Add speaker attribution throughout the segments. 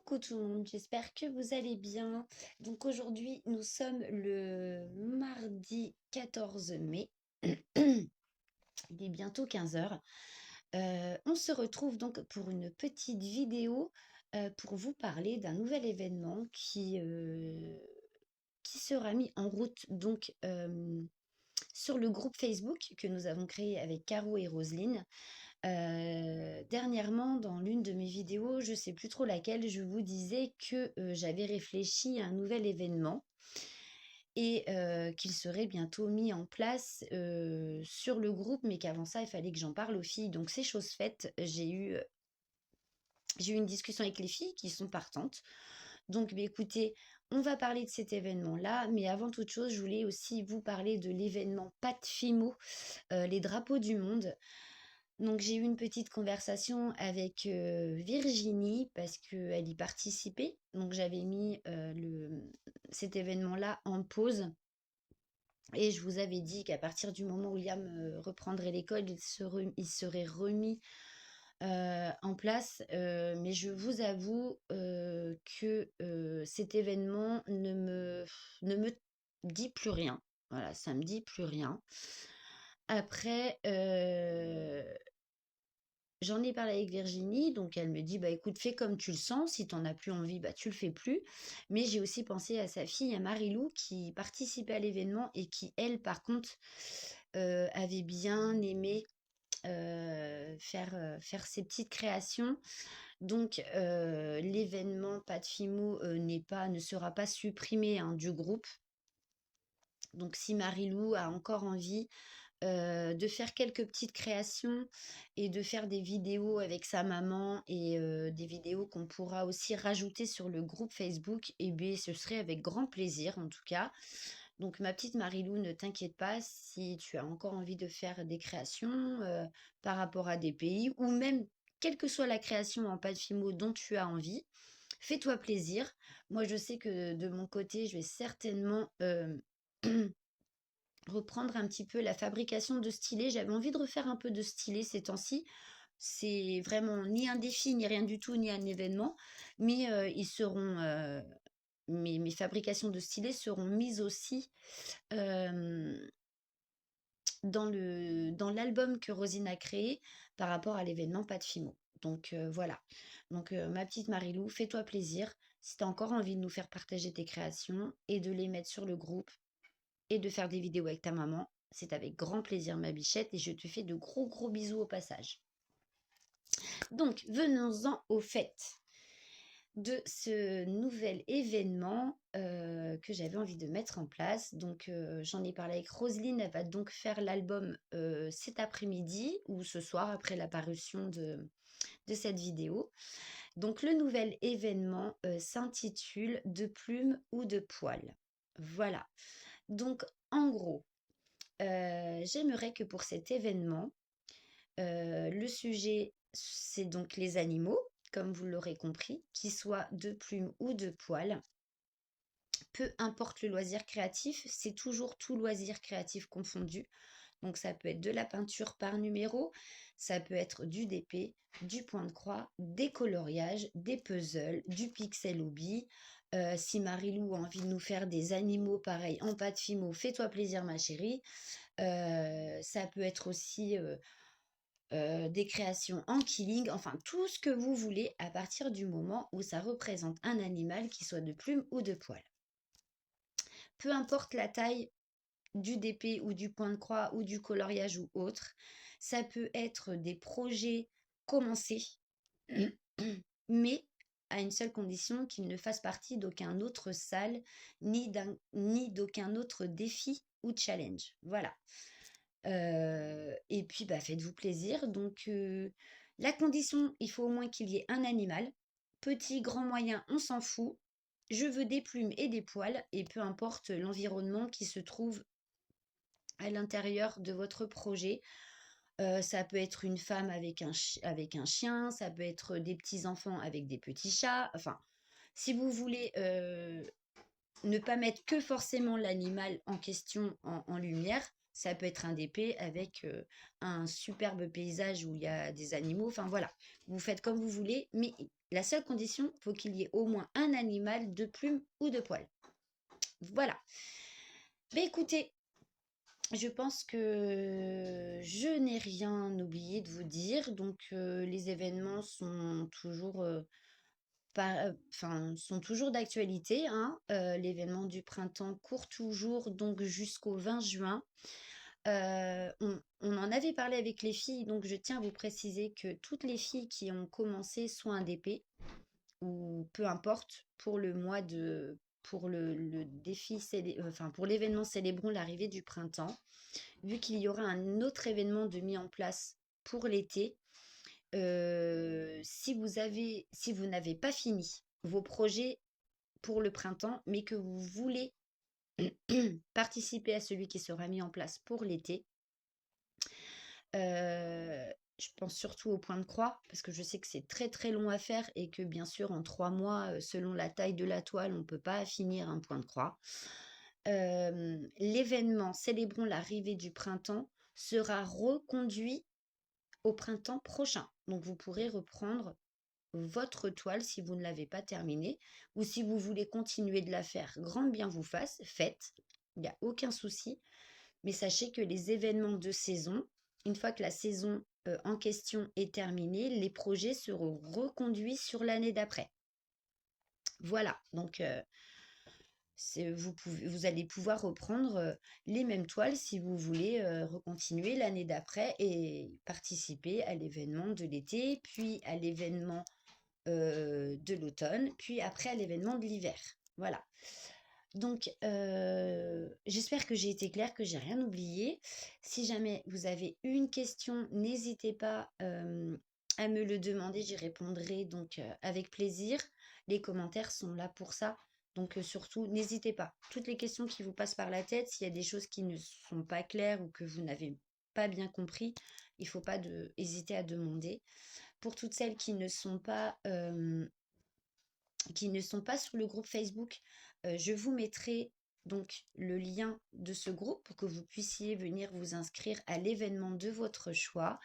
Speaker 1: Coucou tout le monde, j'espère que vous allez bien. Donc aujourd'hui, nous sommes le mardi 14 mai. Il est bientôt 15 heures. On se retrouve donc pour une petite vidéo pour vous parler d'un nouvel événement qui sera mis en route donc sur le groupe Facebook que nous avons créé avec Caro et Roselyne. Dernièrement, dans l'une de mes vidéos, je sais plus trop laquelle, je vous disais que j'avais réfléchi à un nouvel événement et qu'il serait bientôt mis en place sur le groupe, mais qu'avant ça, il fallait que j'en parle aux filles. Donc c'est chose faite. J'ai eu une discussion avec les filles qui sont partantes. Donc, écoutez, on va parler de cet événement-là, mais avant toute chose, je voulais aussi vous parler de l'événement Pat Fimo, les drapeaux du monde. Donc j'ai eu une petite conversation avec Virginie parce qu'elle y participait. Donc j'avais mis cet événement-là en pause et je vous avais dit qu'à partir du moment où Liam reprendrait l'école, il serait remis en place. Mais je vous avoue que cet événement ne me dit plus rien. Voilà, ça me dit plus rien. Après, j'en ai parlé avec Virginie, donc elle me dit, bah écoute, fais comme tu le sens, si t'en as plus envie, bah tu le fais plus. Mais j'ai aussi pensé à sa fille, à Marilou, qui participait à l'événement et qui, elle, par contre, avait bien aimé faire ses petites créations. Donc l'événement Pas de Fimo ne sera pas supprimé hein, du groupe. Donc si Marilou a encore envie de faire quelques petites créations et de faire des vidéos avec sa maman et des vidéos qu'on pourra aussi rajouter sur le groupe Facebook, et bien ce serait avec grand plaisir en tout cas. Donc ma petite Marilou, ne t'inquiète pas si tu as encore envie de faire des créations par rapport à des pays ou même quelle que soit la création en pâte fimo dont tu as envie, fais-toi plaisir. Moi je sais que de mon côté, je vais certainement reprendre un petit peu la fabrication de stylés. J'avais envie de refaire un peu de stylés ces temps-ci. C'est vraiment ni un défi, ni rien du tout, ni un événement. Mais mes fabrications de stylés seront mises aussi dans l'album que Rosine a créé par rapport à l'événement Pas de Fimo. Donc voilà. Donc ma petite Marilou, fais-toi plaisir. Si tu as encore envie de nous faire partager tes créations et de les mettre sur le groupe, et de faire des vidéos avec ta maman. C'est avec grand plaisir, ma bichette, et je te fais de gros gros bisous au passage. Donc, venons-en au fait de ce nouvel événement que j'avais envie de mettre en place. Donc, j'en ai parlé avec Roselyne. Elle va donc faire l'album cet après-midi ou ce soir après la parution de cette vidéo. Donc, le nouvel événement s'intitule De plumes ou de poils. Voilà. Donc, en gros, j'aimerais que pour cet événement, le sujet, c'est donc les animaux, comme vous l'aurez compris, qu'ils soient de plumes ou de poils. Peu importe le loisir créatif, c'est toujours tout loisir créatif confondu. Donc ça peut être de la peinture par numéro, ça peut être du DP, du point de croix, des coloriages, des puzzles, du pixel hobby. Si Marilou a envie de nous faire des animaux pareils en pâte fimo, fais-toi plaisir ma chérie. Ça peut être aussi des créations en killing, enfin tout ce que vous voulez à partir du moment où ça représente un animal qui soit de plumes ou de poils. Peu importe la taille du DP ou du point de croix ou du coloriage ou autre, ça peut être des projets commencés, mais à une seule condition qu'ils ne fassent partie d'aucun autre salle ni d'aucun autre défi ou challenge. Voilà. Et puis, bah, faites-vous plaisir. Donc, la condition, il faut au moins qu'il y ait un animal. Petit, grand, moyen, on s'en fout. Je veux des plumes et des poils, et peu importe l'environnement qui se trouve à l'intérieur de votre projet. Ça peut être une femme avec un chien, ça peut être des petits-enfants avec des petits chats. Enfin, si vous voulez ne pas mettre que forcément l'animal en question en lumière, Ça peut être un DP avec un superbe paysage où il y a des animaux. Enfin voilà, vous faites comme vous voulez, mais la seule condition, faut qu'il y ait au moins un animal de plumes ou de poils. Voilà. Mais écoutez, je pense que je n'ai rien oublié de vous dire. Donc les événements sont toujours sont toujours d'actualité, hein. L'événement du printemps court toujours, donc jusqu'au 20 juin. On en avait parlé avec les filles, donc je tiens à vous préciser que toutes les filles qui ont commencé soit un DP ou peu importe pour le mois de pour le défi enfin pour l'événement célébrons l'arrivée du printemps, vu qu'il y aura un autre événement de mis en place pour l'été, si vous n'avez pas fini vos projets pour le printemps, mais que vous voulez participer à celui qui sera mis en place pour l'été, je pense surtout au point de croix, parce que je sais que c'est très très long à faire et que bien sûr en 3 mois, selon la taille de la toile, on ne peut pas finir un point de croix. L'événement Célébrons l'arrivée du printemps sera reconduit au printemps prochain. Donc vous pourrez reprendre votre toile si vous ne l'avez pas terminée ou si vous voulez continuer de la faire, grand bien vous fasse, faites, il n'y a aucun souci. Mais sachez que les événements de saison, une fois que la saison en question est terminée, les projets seront reconduits sur l'année d'après. Voilà, donc vous allez pouvoir reprendre les mêmes toiles si vous voulez recontinuer l'année d'après et participer à l'événement de l'été, puis à l'événement de l'automne, puis après à l'événement de l'hiver. Voilà. Donc, j'espère que j'ai été claire, que j'ai rien oublié. Si jamais vous avez une question, n'hésitez pas à me le demander, j'y répondrai donc avec plaisir. Les commentaires sont là pour ça. Donc surtout, n'hésitez pas. Toutes les questions qui vous passent par la tête, s'il y a des choses qui ne sont pas claires ou que vous n'avez pas bien compris, il ne faut pas hésiter à demander. Pour toutes celles qui ne sont pas sur le groupe Facebook, je vous mettrai donc le lien de ce groupe pour que vous puissiez venir vous inscrire à l'événement de votre choix.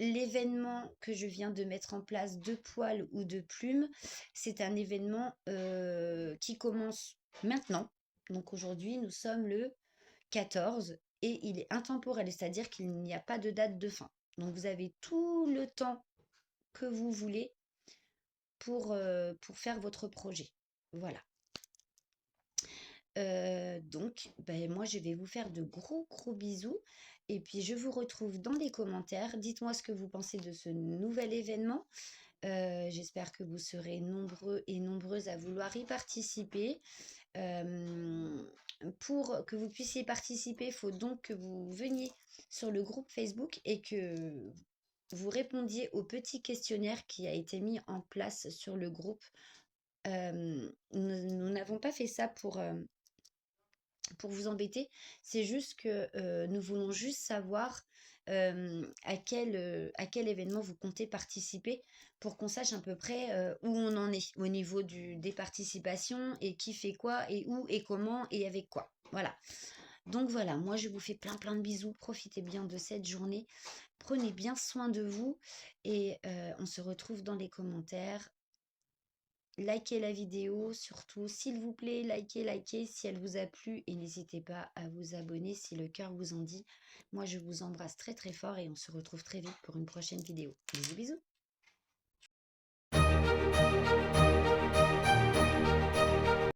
Speaker 1: L'événement que je viens de mettre en place de poils ou de plumes, c'est un événement qui commence maintenant. Donc aujourd'hui, nous sommes le 14 et il est intemporel, c'est-à-dire qu'il n'y a pas de date de fin. Donc vous avez tout le temps que vous voulez pour faire votre projet. Voilà. Donc, ben, moi, je vais vous faire de gros, gros bisous. Et puis, je vous retrouve dans les commentaires. Dites-moi ce que vous pensez de ce nouvel événement. J'espère que vous serez nombreux et nombreuses à vouloir y participer. Pour que vous puissiez participer, il faut donc que vous veniez sur le groupe Facebook et que vous répondiez au petit questionnaire qui a été mis en place sur le groupe. Nous n'avons pas fait ça pour vous embêter, c'est juste que nous voulons juste savoir à quel événement vous comptez participer pour qu'on sache à peu près où on en est au niveau des participations et qui fait quoi et où et comment et avec quoi. Voilà. Donc voilà, moi je vous fais plein plein de bisous, profitez bien de cette journée, prenez bien soin de vous et on se retrouve dans les commentaires. Likez la vidéo, surtout, s'il vous plaît, likez si elle vous a plu et n'hésitez pas à vous abonner si le cœur vous en dit. Moi, je vous embrasse très très fort et on se retrouve très vite pour une prochaine vidéo. Bisous bisous.